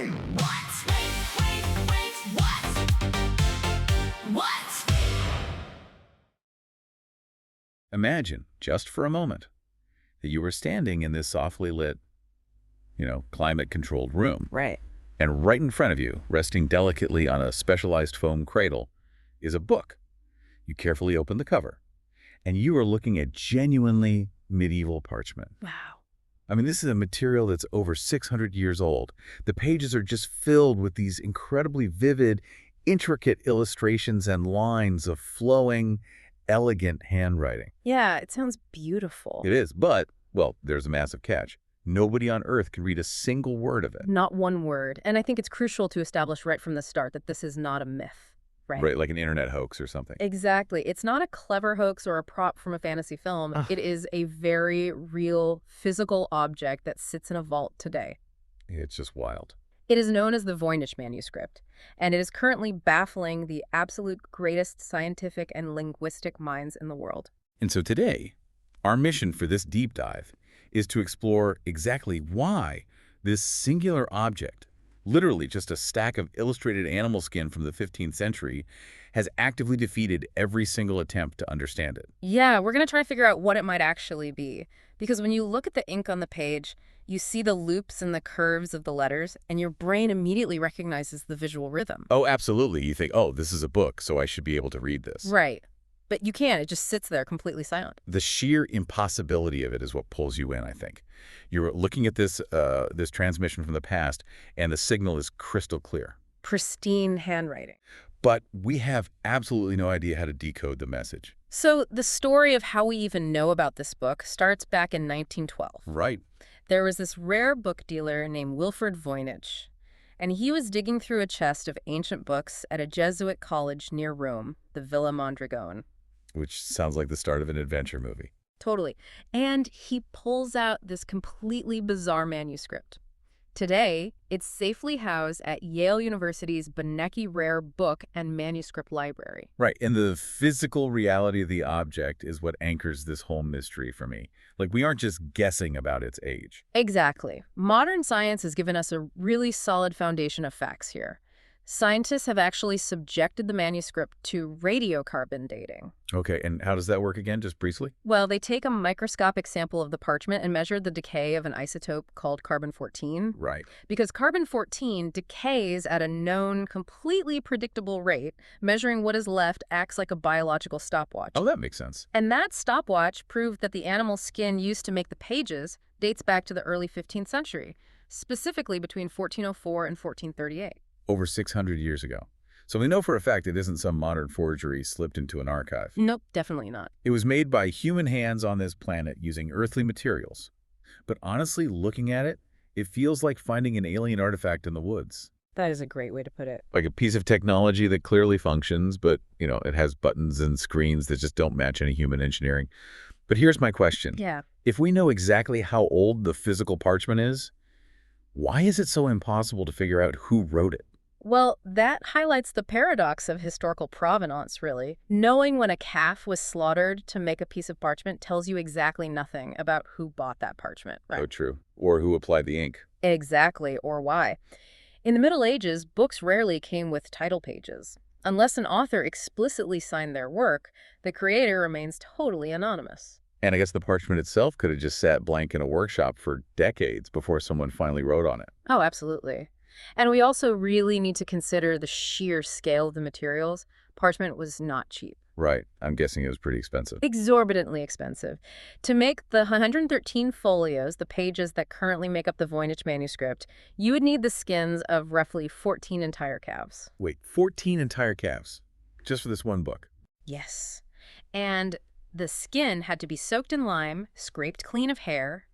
What? Wait, what? Imagine, just for a moment, that you were standing in this softly lit, climate-controlled room. Right. And right in front of you, resting delicately on a specialized foam cradle, is a book. You carefully open the cover, and you are looking at genuinely medieval parchment. Wow. I mean, this is a material that's over 600 years old. The pages are just filled with these incredibly vivid, intricate illustrations and lines of flowing, elegant handwriting. Yeah, it sounds beautiful. It is, but, well, there's a massive catch. Nobody on Earth can read a single word of it. Not one word. And I think it's crucial to establish right from the start that this is not a myth, right? Right, like an internet hoax or something. Exactly. It's not a clever hoax or a prop from a fantasy film. It is a very real physical object that sits in a vault today. It's just wild. It is known as the Voynich Manuscript, and it is currently baffling the absolute greatest scientific and linguistic minds in the world. And so today, our mission for this deep dive is to explore exactly why this singular object, literally just a stack of illustrated animal skin from the 15th century, has actively defeated every single attempt to understand it. Yeah, we're going to try to figure out what it might actually be. Because when you look at the ink on the page, you see the loops and the curves of the letters, and your brain immediately recognizes the visual rhythm. Oh, absolutely. You think, oh, this is a book, so I should be able to read this. Right. But you can't. It just sits there completely silent. The sheer impossibility of it is what pulls you in, I think. You're looking at this transmission from the past, and the signal is crystal clear. Pristine handwriting. But we have absolutely no idea how to decode the message. So the story of how we even know about this book starts back in 1912. Right. There was this rare book dealer named Wilfred Voynich, and he was digging through a chest of ancient books at a Jesuit college near Rome, the Villa Mondragone. Which sounds like the start of an adventure movie. Totally. And he pulls out this completely bizarre manuscript. Today, it's safely housed at Yale University's Beinecke Rare Book and Manuscript Library. Right, and the physical reality of the object is what anchors this whole mystery for me. Like, we aren't just guessing about its age. Exactly. Modern science has given us a really solid foundation of facts here. Scientists have actually subjected the manuscript to radiocarbon dating. Okay, and how does that work again, just briefly? Well, they take a microscopic sample of the parchment and measure the decay of an isotope called carbon-14. Right. Because carbon-14 decays at a known, completely predictable rate, measuring what is left acts like a biological stopwatch. Oh, that makes sense. And that stopwatch proved that the animal skin used to make the pages dates back to the early 15th century, specifically between 1404 and 1438. Over 600 years ago. So we know for a fact it isn't some modern forgery slipped into an archive. Nope, definitely not. It was made by human hands on this planet using earthly materials. But honestly, looking at it, it feels like finding an alien artifact in the woods. That is a great way to put it. Like a piece of technology that clearly functions, but, it has buttons and screens that just don't match any human engineering. But here's my question. Yeah. If we know exactly how old the physical parchment is, why is it so impossible to figure out who wrote it? Well, that highlights the paradox of historical provenance, really. Knowing when a calf was slaughtered to make a piece of parchment tells you exactly nothing about who bought that parchment. Right? Oh, true. Or who applied the ink. Exactly, or why. In the Middle Ages, books rarely came with title pages. Unless an author explicitly signed their work, the creator remains totally anonymous. And I guess the parchment itself could have just sat blank in a workshop for decades before someone finally wrote on it. Oh, absolutely. And we also really need to consider the sheer scale of the materials. Parchment was not cheap. Right. I'm guessing it was pretty expensive. Exorbitantly expensive. To make the 113 folios, the pages that currently make up the Voynich manuscript, you would need the skins of roughly 14 entire calves. Wait, 14 entire calves? Just for this one book? Yes. And the skin had to be soaked in lime, scraped clean of hair,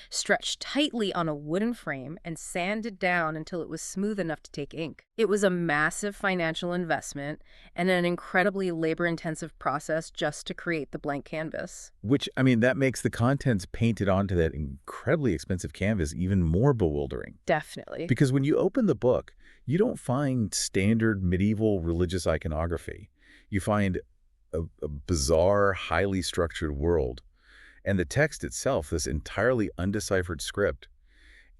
stretched tightly on a wooden frame, and sanded down until it was smooth enough to take ink. It was a massive financial investment and an incredibly labor-intensive process just to create the blank canvas. Which, I mean, that makes the contents painted onto that incredibly expensive canvas even more bewildering. Definitely. Because when you open the book, you don't find standard medieval religious iconography. You find a bizarre, highly structured world. And the text itself, this entirely undeciphered script,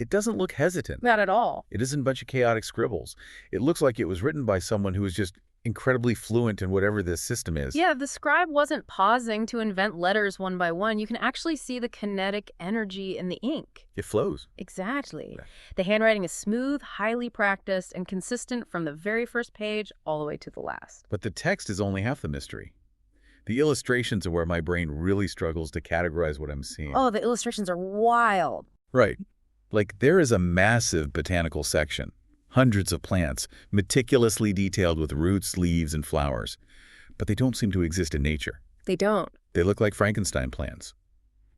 It doesn't look hesitant. Not at all. It isn't a bunch of chaotic scribbles. It looks like it was written by someone who is just incredibly fluent in whatever this system is. Yeah, the scribe wasn't pausing to invent letters one by one. You can actually see the kinetic energy in the ink. It flows. Exactly. Yeah. The handwriting is smooth, highly practiced, and consistent from the very first page all the way to the last. But the text is only half the mystery. The illustrations are where my brain really struggles to categorize what I'm seeing. Oh, the illustrations are wild. Right. Like, there is a massive botanical section. Hundreds of plants, meticulously detailed with roots, leaves, and flowers. But they don't seem to exist in nature. They don't. They look like Frankenstein plants.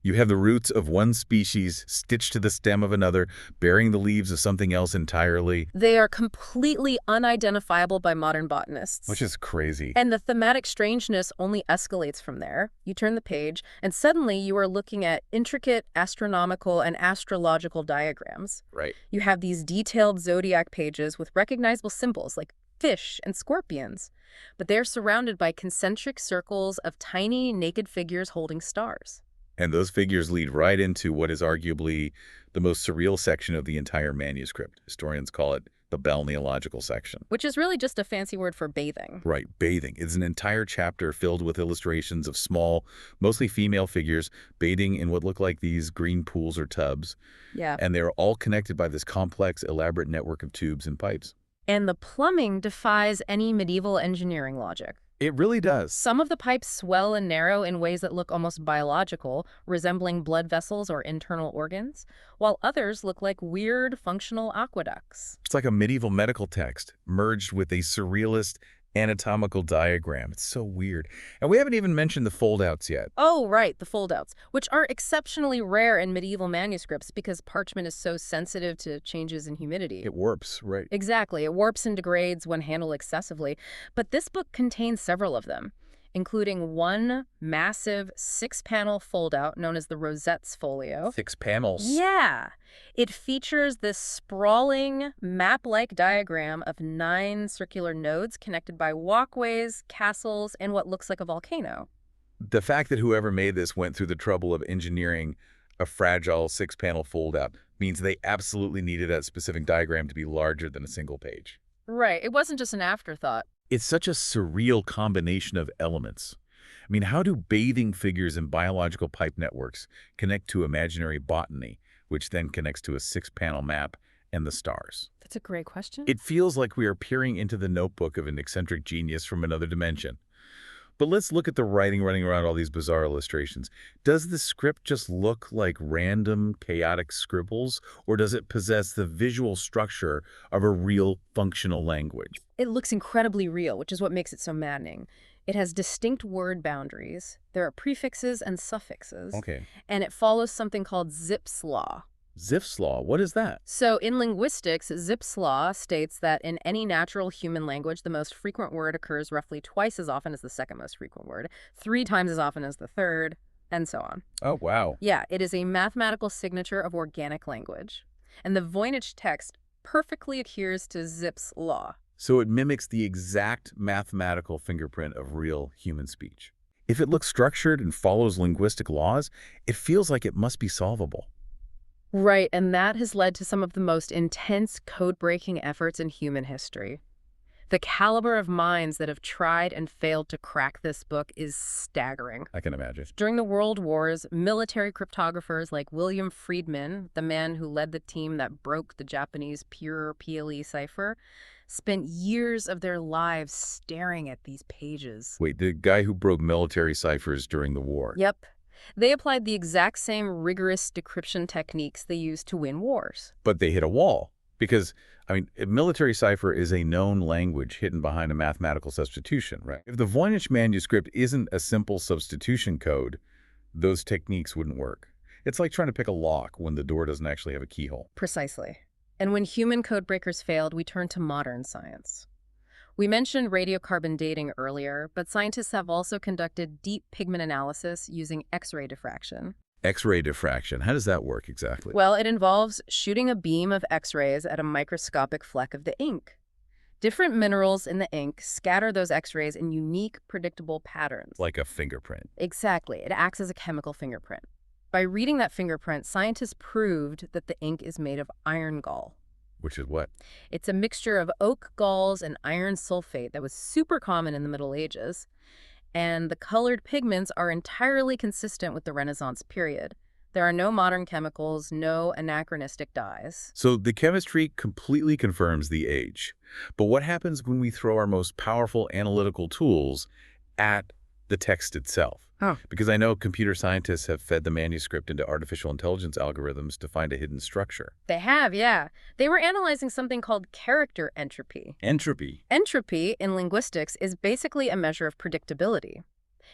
You have the roots of one species stitched to the stem of another, bearing the leaves of something else entirely. They are completely unidentifiable by modern botanists. Which is crazy. And the thematic strangeness only escalates from there. You turn the page, and suddenly you are looking at intricate astronomical and astrological diagrams. Right. You have these detailed zodiac pages with recognizable symbols like fish and scorpions, but they're surrounded by concentric circles of tiny, naked figures holding stars. And those figures lead right into what is arguably the most surreal section of the entire manuscript. Historians call it the balneological section. Which is really just a fancy word for bathing. Right, bathing. It's an entire chapter filled with illustrations of small, mostly female figures bathing in what look like these green pools or tubs. Yeah. And they're all connected by this complex, elaborate network of tubes and pipes. And the plumbing defies any medieval engineering logic. It really does. Some of the pipes swell and narrow in ways that look almost biological, resembling blood vessels or internal organs, while others look like weird functional aqueducts. It's like a medieval medical text merged with a surrealist anatomical diagram. It's so weird. And we haven't even mentioned the foldouts yet. Oh, right, the foldouts, which are exceptionally rare in medieval manuscripts because parchment is so sensitive to changes in humidity. It warps, right? Exactly. It warps and degrades when handled excessively. But this book contains several of them, including one massive 6-panel foldout known as the Rosette's Folio. 6 panels. Yeah. It features this sprawling map-like diagram of 9 circular nodes connected by walkways, castles, and what looks like a volcano. The fact that whoever made this went through the trouble of engineering a fragile 6-panel foldout means they absolutely needed that specific diagram to be larger than a single page. Right. It wasn't just an afterthought. It's such a surreal combination of elements. I mean, how do bathing figures in biological pipe networks connect to imaginary botany, which then connects to a 6-panel map and the stars? That's a great question. It feels like we are peering into the notebook of an eccentric genius from another dimension. But let's look at the writing running around all these bizarre illustrations. Does the script just look like random, chaotic scribbles, or does it possess the visual structure of a real, functional language? It looks incredibly real, which is what makes it so maddening. It has distinct word boundaries. There are prefixes and suffixes. Okay. And it follows something called Zipf's law. Zipf's law, what is that? So in linguistics, Zipf's law states that in any natural human language, the most frequent word occurs roughly twice as often as the second most frequent word, 3 times as often as the third, and so on. Oh, wow. Yeah, it is a mathematical signature of organic language. And the Voynich text perfectly adheres to Zipf's law. So it mimics the exact mathematical fingerprint of real human speech. If it looks structured and follows linguistic laws, it feels like it must be solvable. Right, and that has led to some of the most intense code-breaking efforts in human history. The caliber of minds that have tried and failed to crack this book is staggering. I can imagine. During the World Wars, military cryptographers like William Friedman, the man who led the team that broke the Japanese pure PLE cipher, spent years of their lives staring at these pages. Wait, the guy who broke military ciphers during the war? Yep. They applied the exact same rigorous decryption techniques they used to win wars. But they hit a wall. Because, I mean, a military cipher is a known language hidden behind a mathematical substitution, right? If the Voynich Manuscript isn't a simple substitution code, those techniques wouldn't work. It's like trying to pick a lock when the door doesn't actually have a keyhole. Precisely. And when human codebreakers failed, we turned to modern science. We mentioned radiocarbon dating earlier, but scientists have also conducted deep pigment analysis using X-ray diffraction. X-ray diffraction, how does that work exactly? Well, it involves shooting a beam of X-rays at a microscopic fleck of the ink. Different minerals in the ink scatter those X-rays in unique, predictable patterns. Like a fingerprint. Exactly. It acts as a chemical fingerprint. By reading that fingerprint, scientists proved that the ink is made of iron gall. Which is what? It's a mixture of oak galls and iron sulfate that was super common in the Middle Ages, and the colored pigments are entirely consistent with the Renaissance period. There are no modern chemicals, no anachronistic dyes. So the chemistry completely confirms the age. But what happens when we throw our most powerful analytical tools at the text itself? Oh. Because I know computer scientists have fed the manuscript into artificial intelligence algorithms to find a hidden structure. They have, yeah. They were analyzing something called character entropy. Entropy. Entropy in linguistics is basically a measure of predictability.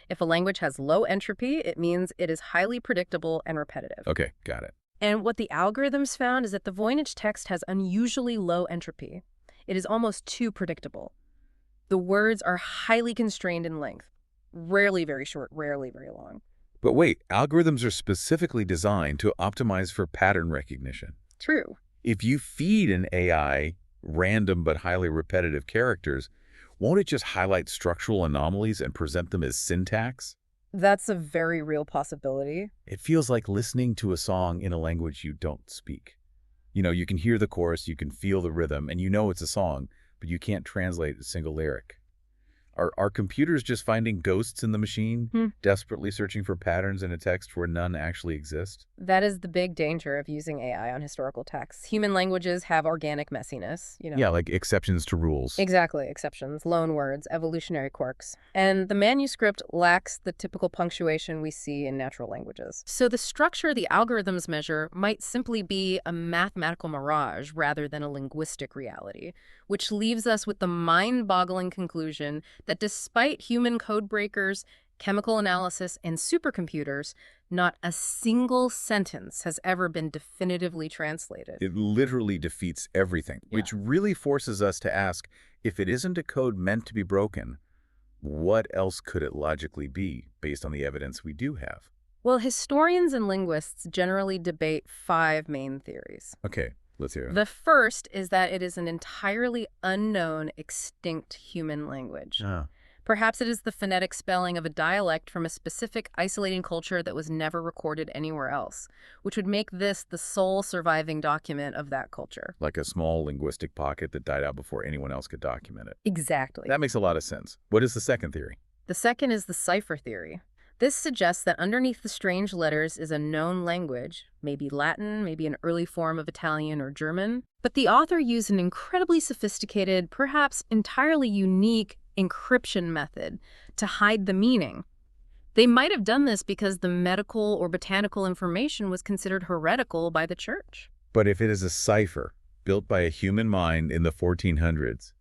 If a language has low entropy, it means it is highly predictable and repetitive. Okay, got it. And what the algorithms found is that the Voynich text has unusually low entropy. It is almost too predictable. The words are highly constrained in length. Rarely very short, rarely very long. But wait, algorithms are specifically designed to optimize for pattern recognition. True. If you feed an AI random but highly repetitive characters, won't it just highlight structural anomalies and present them as syntax? That's a very real possibility. It feels like listening to a song in a language you don't speak. You know, you can hear the chorus, you can feel the rhythm, and you know it's a song, but you can't translate a single lyric. Are computers just finding ghosts in the machine, desperately searching for patterns in a text where none actually exist? That is the big danger of using AI on historical texts. Human languages have organic messiness, Yeah, like exceptions to rules. Exactly, exceptions, loan words, evolutionary quirks. And the manuscript lacks the typical punctuation we see in natural languages. So the structure the algorithms measure might simply be a mathematical mirage rather than a linguistic reality, which leaves us with the mind-boggling conclusion that despite human code breakers, chemical analysis, and supercomputers, not a single sentence has ever been definitively translated. It literally defeats everything, which really forces us to ask, if it isn't a code meant to be broken, what else could it logically be based on the evidence we do have? Well, historians and linguists generally debate 5 main theories. Okay, let's hear it. The first is that it is an entirely unknown, extinct human language. Perhaps it is the phonetic spelling of a dialect from a specific isolating culture that was never recorded anywhere else, which would make this the sole surviving document of that culture. Like a small linguistic pocket that died out before anyone else could document it. Exactly. That makes a lot of sense. What is the second theory? The second is the cipher theory. This suggests that underneath the strange letters is a known language, maybe Latin, maybe an early form of Italian or German, but the author used an incredibly sophisticated, perhaps entirely unique encryption method to hide the meaning. They might have done this because the medical or botanical information was considered heretical by the church. But if it is a cipher built by a human mind in the 1400s,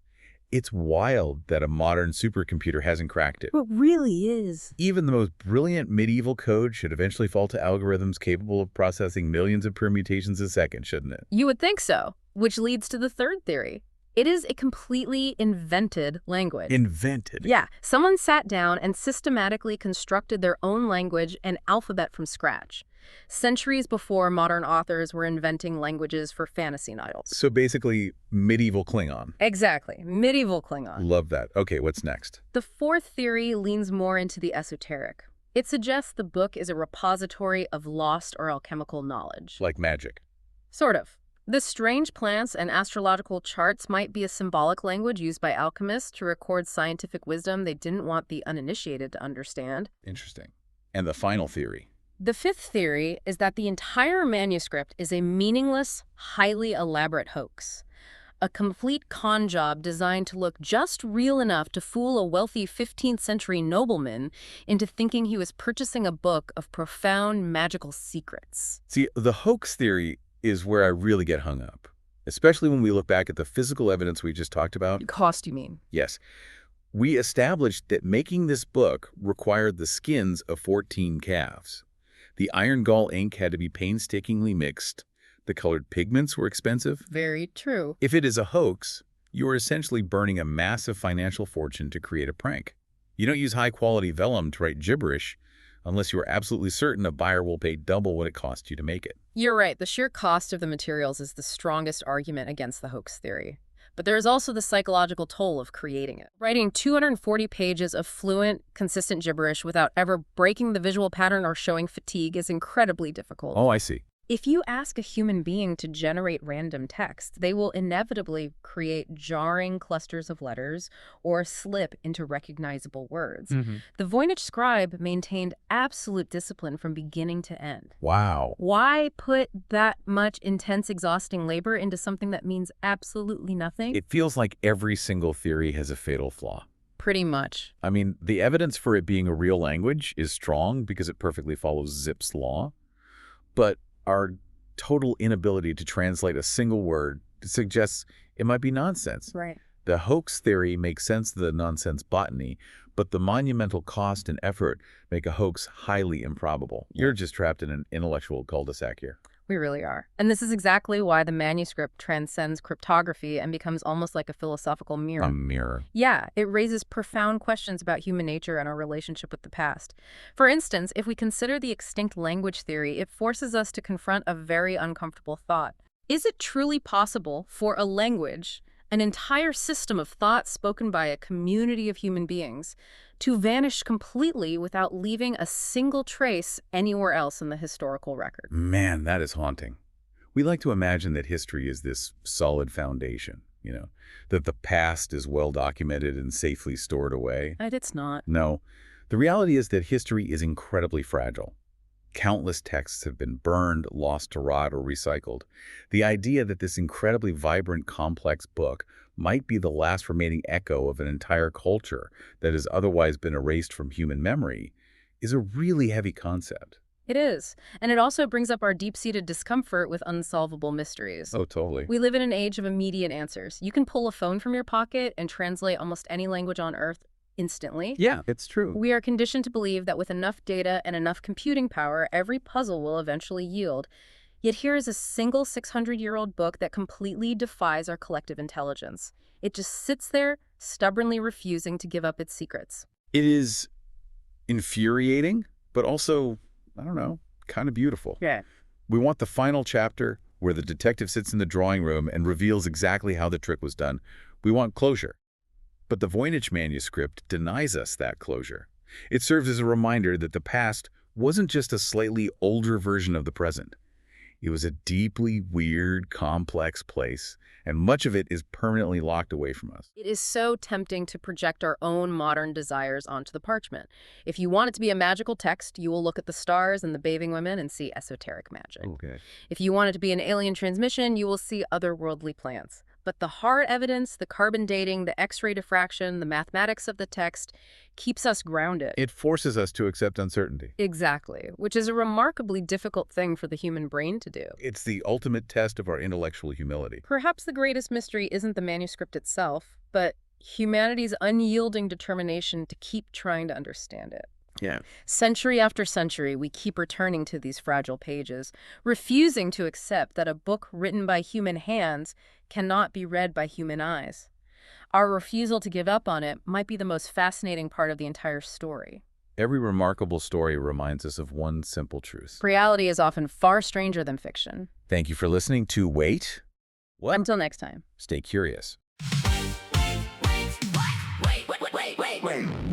it's wild that a modern supercomputer hasn't cracked it. It really is. Even the most brilliant medieval code should eventually fall to algorithms capable of processing millions of permutations a second, shouldn't it? You would think so, which leads to the third theory. It is a completely invented language. Invented? Yeah. Someone sat down and systematically constructed their own language and alphabet from scratch, centuries before modern authors were inventing languages for fantasy novels. So basically, medieval Klingon. Exactly. Medieval Klingon. Love that. Okay, what's next? The fourth theory leans more into the esoteric. It suggests the book is a repository of lost or alchemical knowledge. Like magic. Sort of. The strange plants and astrological charts might be a symbolic language used by alchemists to record scientific wisdom they didn't want the uninitiated to understand. Interesting. And the final theory? The fifth theory is that the entire manuscript is a meaningless, highly elaborate hoax. A complete con job designed to look just real enough to fool a wealthy 15th century nobleman into thinking he was purchasing a book of profound magical secrets. See, the hoax theory is where I really get hung up, especially when we look back at the physical evidence we just talked about. Cost, you mean? Yes. We established that making this book required the skins of 14 calves. The iron gall ink had to be painstakingly mixed. The colored pigments were expensive. Very true. If it is a hoax, you are essentially burning a massive financial fortune to create a prank. You don't use high-quality vellum to write gibberish unless you are absolutely certain a buyer will pay double what it cost you to make it. You're right. The sheer cost of the materials is the strongest argument against the hoax theory. But there is also the psychological toll of creating it. Writing 240 pages of fluent, consistent gibberish without ever breaking the visual pattern or showing fatigue is incredibly difficult. Oh, I see. If you ask a human being to generate random text, they will inevitably create jarring clusters of letters or slip into recognizable words. The Voynich scribe maintained absolute discipline from beginning to end. Wow. Why put that much intense, exhausting labor into something that means absolutely nothing? It feels like every single theory has a fatal flaw. Pretty much. I mean, the evidence for it being a real language is strong because it perfectly follows Zipf's law. But our total inability to translate a single word suggests it might be nonsense. Right. The hoax theory makes sense to the nonsense botany, but the monumental cost and effort make a hoax highly improbable. You're just trapped in an intellectual cul-de-sac here. We really are. And this is exactly why the manuscript transcends cryptography and becomes almost like a philosophical mirror. A mirror. Yeah, it raises profound questions about human nature and our relationship with the past. For instance, if we consider the extinct language theory, it forces us to confront a very uncomfortable thought. Is it truly possible for a language, an entire system of thought spoken by a community of human beings, to vanish completely without leaving a single trace anywhere else in the historical record? Man, that is haunting. We like to imagine that history is this solid foundation, that the past is well documented and safely stored away. And it's not. No, the reality is that history is incredibly fragile. Countless texts have been burned, lost to rot, or recycled. The idea that this incredibly vibrant, complex book might be the last remaining echo of an entire culture that has otherwise been erased from human memory is a really heavy concept. It is. And it also brings up our deep-seated discomfort with unsolvable mysteries. Oh, totally. We live in an age of immediate answers. You can pull a phone from your pocket and translate almost any language on Earth instantly. Yeah, it's true. We are conditioned to believe that with enough data and enough computing power, every puzzle will eventually yield. Yet here is a single 600-year-old book that completely defies our collective intelligence. It just sits there, stubbornly refusing to give up its secrets. It is infuriating, but also, I don't know, kind of beautiful. Yeah. We want the final chapter where the detective sits in the drawing room and reveals exactly how the trick was done. We want closure. But the Voynich Manuscript denies us that closure. It serves as a reminder that the past wasn't just a slightly older version of the present. It was a deeply weird, complex place, and much of it is permanently locked away from us. It is so tempting to project our own modern desires onto the parchment. If you want it to be a magical text, you will look at the stars and the bathing women and see esoteric magic. Okay. If you want it to be an alien transmission, you will see otherworldly plants. But the hard evidence, the carbon dating, the X-ray diffraction, the mathematics of the text keeps us grounded. It forces us to accept uncertainty. Exactly, which is a remarkably difficult thing for the human brain to do. It's the ultimate test of our intellectual humility. Perhaps the greatest mystery isn't the manuscript itself, but humanity's unyielding determination to keep trying to understand it. Yeah. Century after century, we keep returning to these fragile pages, refusing to accept that a book written by human hands cannot be read by human eyes. Our refusal to give up on it might be the most fascinating part of the entire story. Every remarkable story reminds us of one simple truth. Reality is often far stranger than fiction. Thank you for listening to Wait. What? Until next time. Stay curious. Wait, wait, wait, wait, wait, wait, wait, wait.